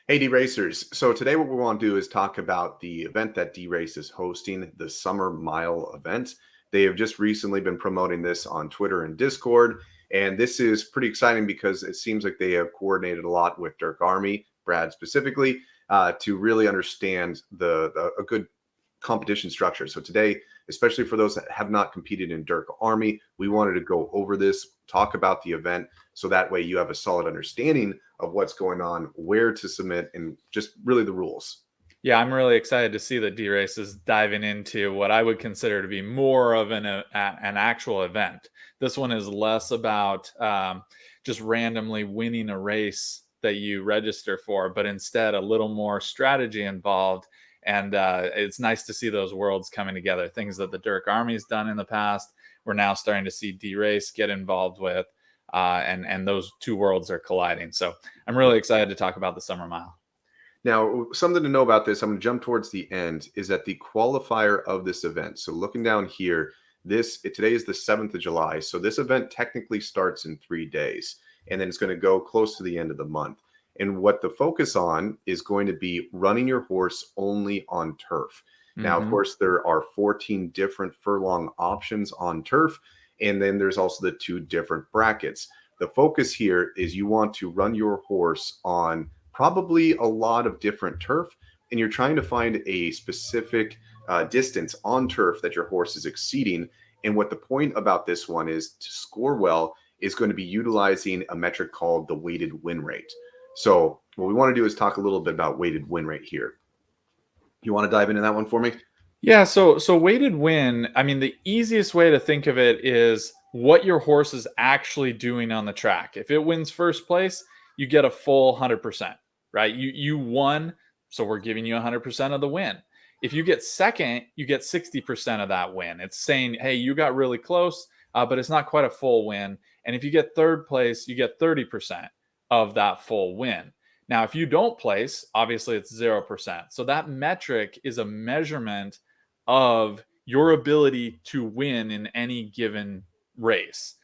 Hey, DeRacers. So today what we want to do is talk about the event that DeRace is hosting, the Summer Mile event. They have just recently been promoting this on Twitter and Discord, and this is pretty exciting because it seems like they have coordinated a lot with Dirk Army, Brad specifically, to really understand a good competition structure. So today, especially for those that have not competed in Dirk Army, we wanted to go over this, talk about the event, so that way you have a solid understanding of what's going on, where to submit, and just really the rules. Yeah, I'm really excited to see that DeRace is diving into what I would consider to be more of an actual event. This one is less about just randomly winning a race that you register for, but instead a little more strategy involved. And it's nice to see those worlds coming together. Things that the Dirk Army's done in the past, we're now starting to see DeRace get involved with, and those two worlds are colliding. So I'm really excited to talk about the Summer Mile. Now, something to know about this, I'm going to jump towards the end, is that the qualifier of this event. So looking down here, today is the 7th of July. So this event technically starts in 3 days, and then it's going to go close to the end of the month. And what the focus on is going to be running your horse only on turf. Now, of course, there are 14 different furlong options on turf, and then there's also the 2 different brackets. The focus here is you want to run your horse on probably a lot of different turf, and you're trying to find a specific distance on turf that your horse is exceeding. And what the point about this one is, to score well is going to be utilizing a metric called the weighted win rate. So what we want to do is talk a little bit about weighted win rate here. You want to dive into that one for me? Yeah, so weighted win, I mean, the easiest way to think of it is what your horse is actually doing on the track. If it wins first place, you get a full 100%, right? You won, so we're giving you 100% of the win. If you get second, you get 60% of that win. It's saying, hey, you got really close, but it's not quite a full win. And if you get third place, you get 30% of that full win. Now, if you don't place, obviously it's 0%. So that metric is a measurement of your ability to win in any given race.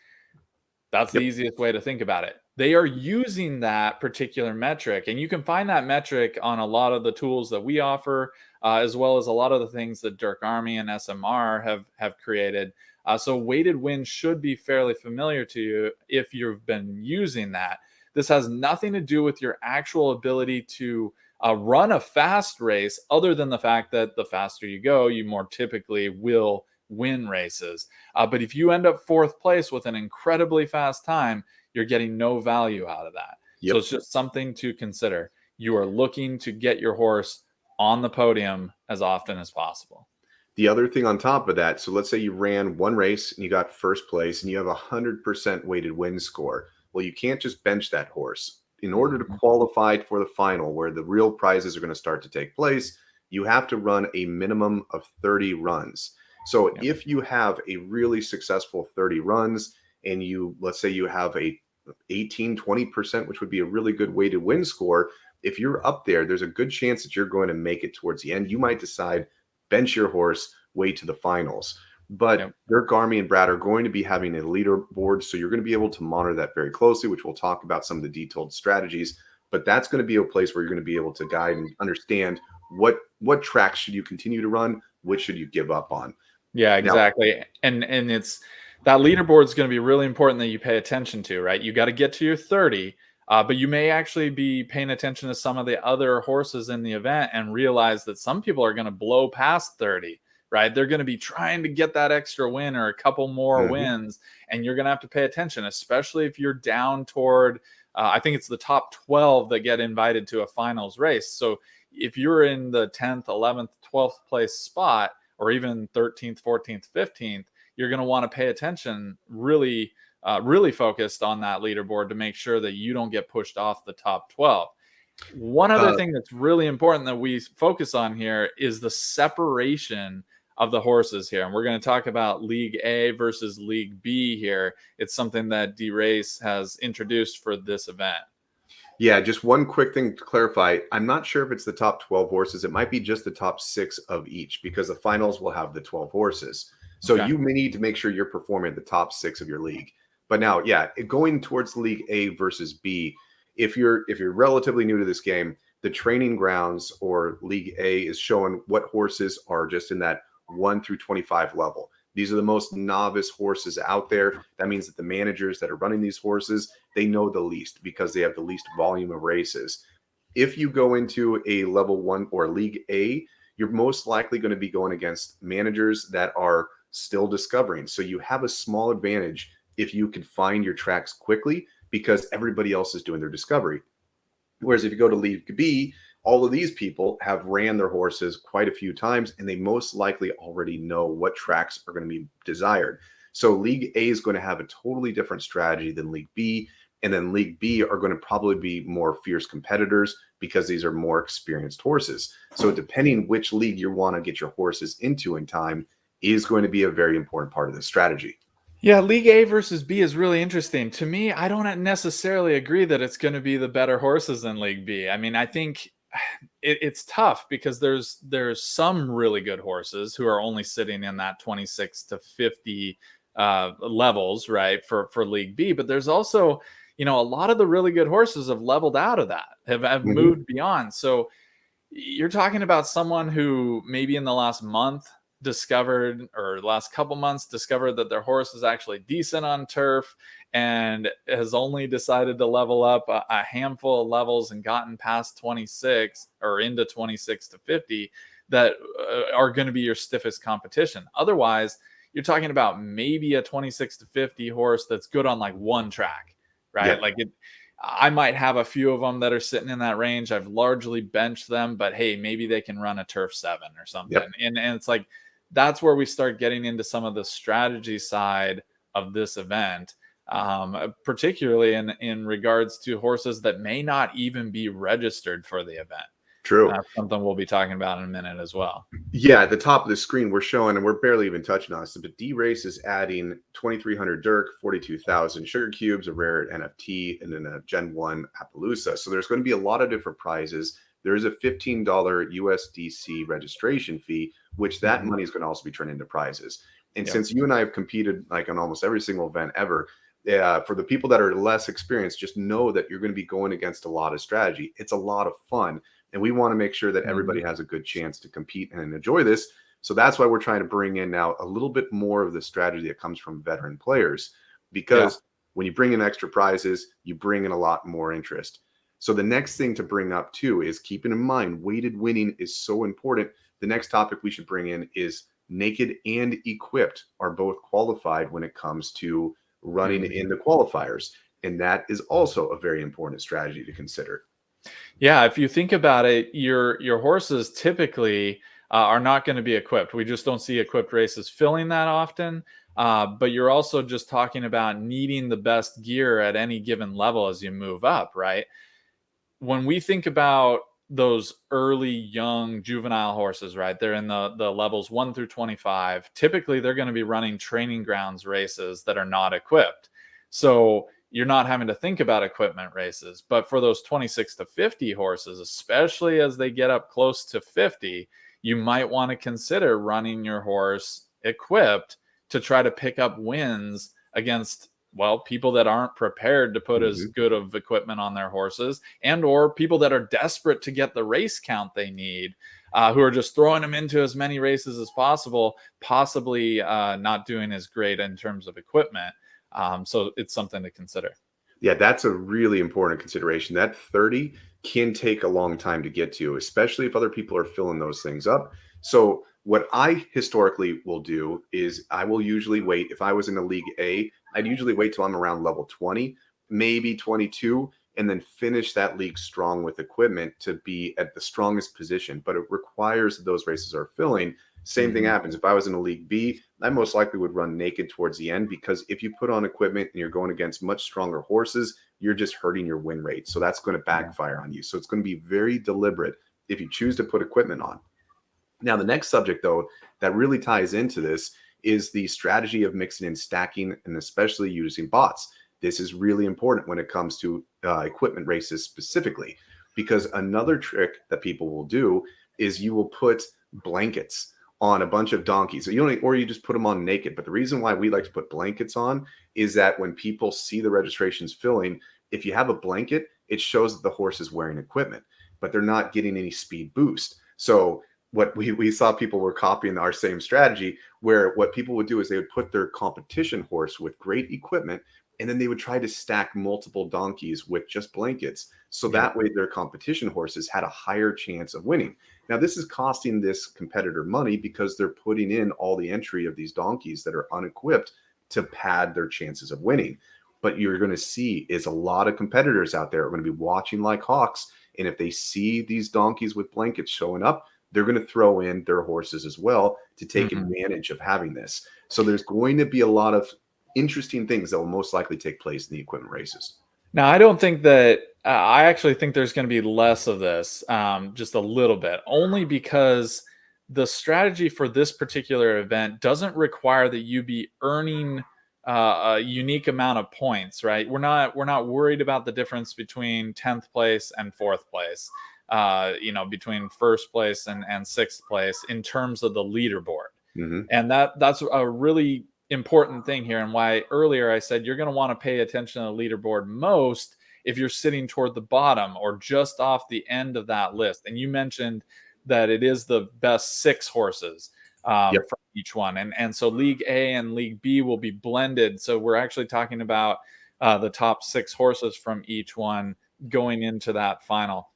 That's the easiest way to think about it. They are using that particular metric, and you can find that metric on a lot of the tools that we offer, as well as a lot of the things that Dirk Army and SMR have created. So weighted win should be fairly familiar to you if you've been using that. This has nothing to do with your actual ability to run a fast race, other than the fact that the faster you go, you more typically will win races. But if you end up fourth place with an incredibly fast time, you're getting no value out of that. So it's just something to consider. You are looking to get your horse on the podium as often as possible. The other thing on top of that, so let's say you ran one race and you got first place and you have a 100% weighted win score. Well, you can't just bench that horse. In order to qualify for the final, where the real prizes are going to start to take place, you have to run a minimum of 30 runs. So if you have a really successful 30 runs and let's say you have a 18-20%, which would be a really good weighted win score, if you're up there, there's a good chance that you're going to make it towards the end. You might decide bench your horse, wait to the finals. But Dirk Army and Brad are going to be having a leaderboard, so you're going to be able to monitor that very closely, which we'll talk about some of the detailed strategies. But that's going to be a place where you're going to be able to guide and understand what tracks should you continue to run, which should you give up on. Yeah, exactly. Now, and it's that leaderboard is going to be really important that you pay attention to, right? You got to get to your 30, but you may actually be paying attention to some of the other horses in the event and realize that some people are going to blow past 30, right? They're going to be trying to get that extra win or a couple more wins, and you're going to have to pay attention, especially if you're down toward, I think it's the top 12 that get invited to a finals race. So if you're in the 10th, 11th, 12th place spot, or even 13th, 14th, 15th, you're going to want to pay attention, really focused on that leaderboard to make sure that you don't get pushed off the top 12. One other thing that's really important that we focus on here is the separation of the horses here. And we're going to talk about League A versus League B here. It's something that DeRace has introduced for this event. Yeah, just one quick thing to clarify. I'm not sure if it's the top 12 horses. It might be just the top 6 of each, because the finals will have the 12 horses. So you may need to make sure you're performing at the top 6 of your league. But now, yeah, going towards League A versus B, if you're relatively new to this game, The training grounds or League A is showing what horses are just in that 1 through 25 level. These are the most novice horses out there. That means that the managers that are running these horses, they know the least because they have the least volume of races. If you go into a level 1 or League A, you're most likely going to be going against managers that are still discovering. So you have a small advantage if you can find your tracks quickly because everybody else is doing their discovery. Whereas if you go to League B, all of these people have ran their horses quite a few times and they most likely already know what tracks are going to be desired. So League A is going to have a totally different strategy than League B. And then League B are going to probably be more fierce competitors because these are more experienced horses. So depending which league you want to get your horses into in time is going to be a very important part of the strategy. Yeah, League A versus B is really interesting. To me, I don't necessarily agree that it's going to be the better horses in League B. I mean, I think it's tough because there's some really good horses who are only sitting in that 26 to 50 levels, right, for League B. But there's also, a lot of the really good horses have leveled out of that, have moved beyond. So you're talking about someone who maybe in the last month discovered, or last couple months discovered, that their horse is actually decent on turf and has only decided to level up a handful of levels and gotten past 26 or into 26 to 50 that are going to be your stiffest competition. Otherwise, you're talking about maybe a 26 to 50 horse that's good on like one track, right? Yeah. Like I might have a few of them that are sitting in that range. I've largely benched them, but hey, maybe they can run a turf 7 or something. Yep. And it's like, that's where we start getting into some of the strategy side of this event, particularly in regards to horses that may not even be registered for the event. True. Something we'll be talking about in a minute as well. Yeah, at the top of the screen, we're showing, and we're barely even touching on this, but DeRace is adding 2,300 Dirk, 42,000 Sugar Cubes, a rare NFT, and then a Gen 1 Appaloosa. So there's going to be a lot of different prizes. There is a $15 USDC registration fee, which that money is going to also be turned into prizes. And since you and I have competed like on almost every single event ever, for the people that are less experienced, just know that you're going to be going against a lot of strategy. It's a lot of fun. And we want to make sure that everybody has a good chance to compete and enjoy this. So that's why we're trying to bring in now a little bit more of the strategy that comes from veteran players, because when you bring in extra prizes, you bring in a lot more interest. So the next thing to bring up too is keeping in mind weighted winning is so important. The next topic we should bring in is naked and equipped are both qualified when it comes to running in the qualifiers. And that is also a very important strategy to consider. Yeah, if you think about it, your horses typically are not going to be equipped. We just don't see equipped races filling that often. But you're also just talking about needing the best gear at any given level as you move up, right? When we think about those early young juvenile horses, right? They're in the levels 1 through 25. Typically, they're going to be running training grounds races that are not equipped. So you're not having to think about equipment races. But for those 26 to 50 horses, especially as they get up close to 50, you might want to consider running your horse equipped to try to pick up wins against, well, people that aren't prepared to put as good of equipment on their horses, and or people that are desperate to get the race count they need, who are just throwing them into as many races as possible, possibly not doing as great in terms of equipment. So it's something to consider. Yeah, that's a really important consideration. That 30 can take a long time to get to, especially if other people are filling those things up. So what I historically will do is I will usually wait. If I was in a League A, I'd usually wait till I'm around level 20, maybe 22, and then finish that league strong with equipment to be at the strongest position. But it requires that those races are filling. Same thing happens. If I was in a League B, I most likely would run naked towards the end, because if you put on equipment and you're going against much stronger horses, you're just hurting your win rate. So that's going to backfire on you. So it's going to be very deliberate if you choose to put equipment on. Now, the next subject, though, that really ties into this is the strategy of mixing in stacking and especially using bots. This is really important when it comes to equipment races specifically, because another trick that people will do is you will put blankets on a bunch of donkeys, or you just put them on naked. But the reason why we like to put blankets on is that when people see the registrations filling, if you have a blanket, it shows that the horse is wearing equipment. but they're not getting any speed boost. So what we saw people were copying our same strategy, where what people would do is they would put their competition horse with great equipment, and then they would try to stack multiple donkeys with just blankets. So Yep. that way their competition horses had a higher chance of winning. Now, this is costing this competitor money because they're putting in all the entry of these donkeys that are unequipped to pad their chances of winning. But you're going to see is a lot of competitors out there are going to be watching like hawks. And if they see these donkeys with blankets showing up, they're going to throw in their horses as well to take advantage of having this. So there's going to be a lot of interesting things that will most likely take place in the equipment races. Now, I don't think that I actually think there's going to be less of this, just a little bit, only because the strategy for this particular event doesn't require that you be earning a unique amount of points, right? We're not worried about the difference between 10th place and 4th place, between first place and 6th place in terms of the leaderboard. Mm-hmm. And that's a really important thing here, and why earlier I said you're going to want to pay attention to the leaderboard most if you're sitting toward the bottom or just off the end of that list. And you mentioned that it is the best 6 horses Yep. from each one, and so League A and League B will be blended. So we're actually talking about the top 6 horses from each one going into that final.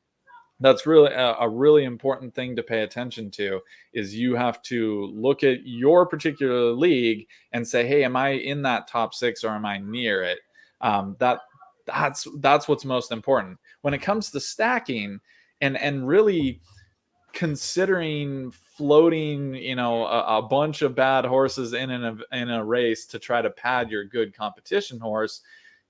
That's really a really important thing to pay attention to. Is you have to look at your particular league and say, hey, am I in that top 6 or am I near it? That's what's most important when it comes to stacking, and really considering floating, a bunch of bad horses in a race to try to pad your good competition horse.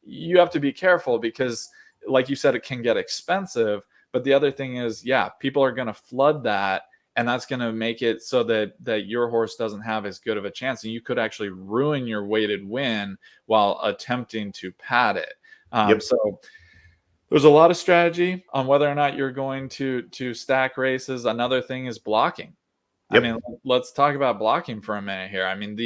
You have to be careful because, like you said, it can get expensive. But the other thing is, yeah, people are going to flood that, and that's going to make it so that your horse doesn't have as good of a chance, and you could actually ruin your weighted win while attempting to pad it. Yep. So there's a lot of strategy on whether or not you're going to stack races. Another thing is blocking. I Yep. mean, let's talk about blocking for a minute here. I mean,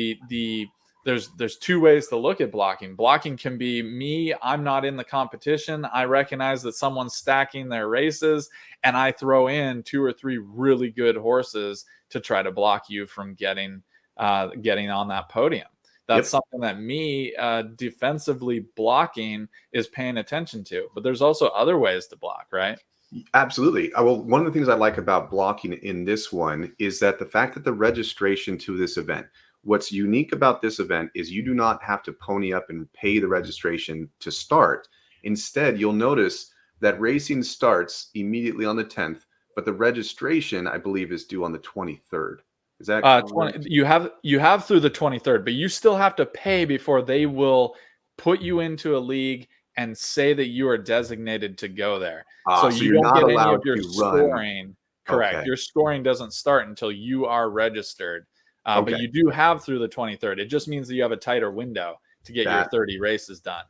there's 2 ways to look at blocking. Blocking can be me, I'm not in the competition. I recognize that someone's stacking their races, and I throw in 2 or 3 really good horses to try to block you from getting on that podium. That's something that me defensively blocking is paying attention to. But there's also other ways to block, right? Absolutely. Well, one of the things I like about blocking in this one is that the fact that the registration to this event, what's unique about this event is you do not have to pony up and pay the registration to start. Instead, you'll notice that racing starts immediately on the 10th, but the registration, I believe, is due on the 23rd. Is that correct? You have through the 23rd, but you still have to pay before they will put you into a league and say that you are designated to go there. So So you you're don't not get any allowed of your to run. scoring. Correct. Okay. Your scoring doesn't start until you are registered. But Okay. you do have through the 23rd. It just means that you have a tighter window to get your That 30 races done.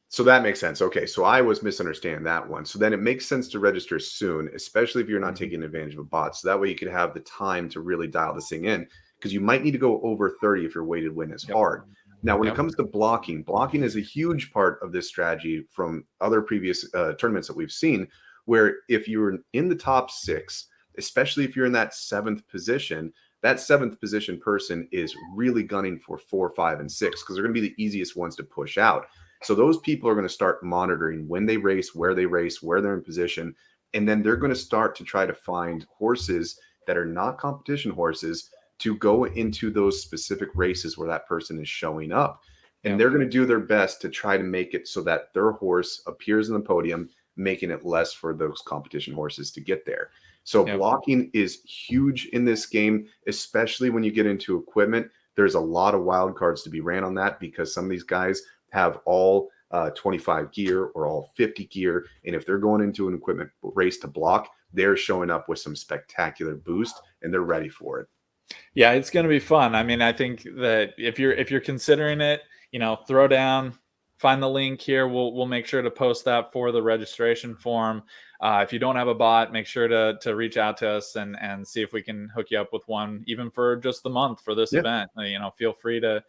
So that makes sense. Okay, so I was misunderstanding that one. So then it makes sense to register soon, especially if you're not Mhm. taking advantage of a bot. So that way you could have the time to really dial this thing in, because you might need to go over 30 if your weighted win is Yep. hard. Now, when it Yep. comes to blocking, blocking is a huge part of this strategy from other previous tournaments that we've seen, where if you're in the top 6, especially if you're in that 7th position, that 7th position person is really gunning for 4, 5, and 6 because they're going to be the easiest ones to push out. So those people are going to start monitoring when they race, where they're in position, and then they're going to start to try to find horses that are not competition horses to go into those specific races where that person is showing up. And Yep. they're going to do their best to try to make it so that their horse appears in the podium, making it less for those competition horses to get there. So Yep. blocking is huge in this game, especially when you get into equipment. There's a lot of wild cards to be ran on that because some of these guys have all 25 gear or all 50 gear. And if they're going into an equipment race to block, they're showing up with some spectacular boost and they're ready for it. Yeah, it's going to be fun. I mean, I think that if you're considering it, throw down, find the link here. We'll make sure to post that for the registration form. If you don't have a bot, make sure to reach out to us and see if we can hook you up with one, even for just the month for this Yeah. event. Feel free to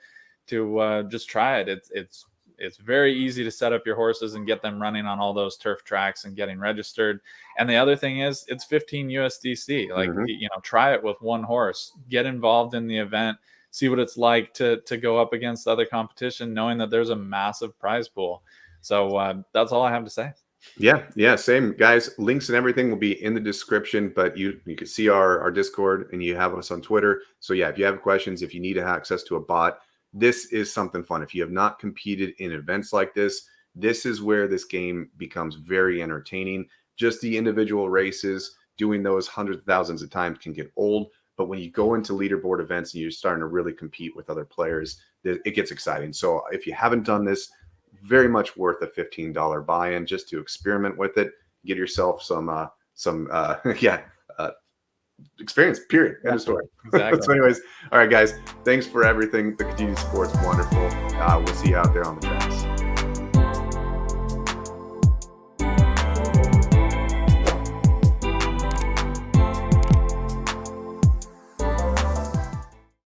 just try it. It's It's very easy to set up your horses and get them running on all those turf tracks and getting registered. And the other thing is, it's 15 USDC. Like, try it with one horse, get involved in the event, see what it's like to go up against other competition, knowing that there's a massive prize pool. So that's all I have to say. Yeah, same, guys. Links and everything will be in the description, but you can see our Discord, and you have us on Twitter. So yeah, if you have questions, if you need access to a bot, this is something fun. If you have not competed in events like this is where this game becomes very entertaining. Just the individual races, doing those hundreds of thousands of times can get old, but when you go into leaderboard events and you're starting to really compete with other players, it gets exciting. So if you haven't done this, very much worth a $15 buy-in just to experiment with it, get yourself some experience, period. End of story. Exactly. So anyways, all right, guys, thanks for everything. The continued support's wonderful. We'll see you out there on the tracks.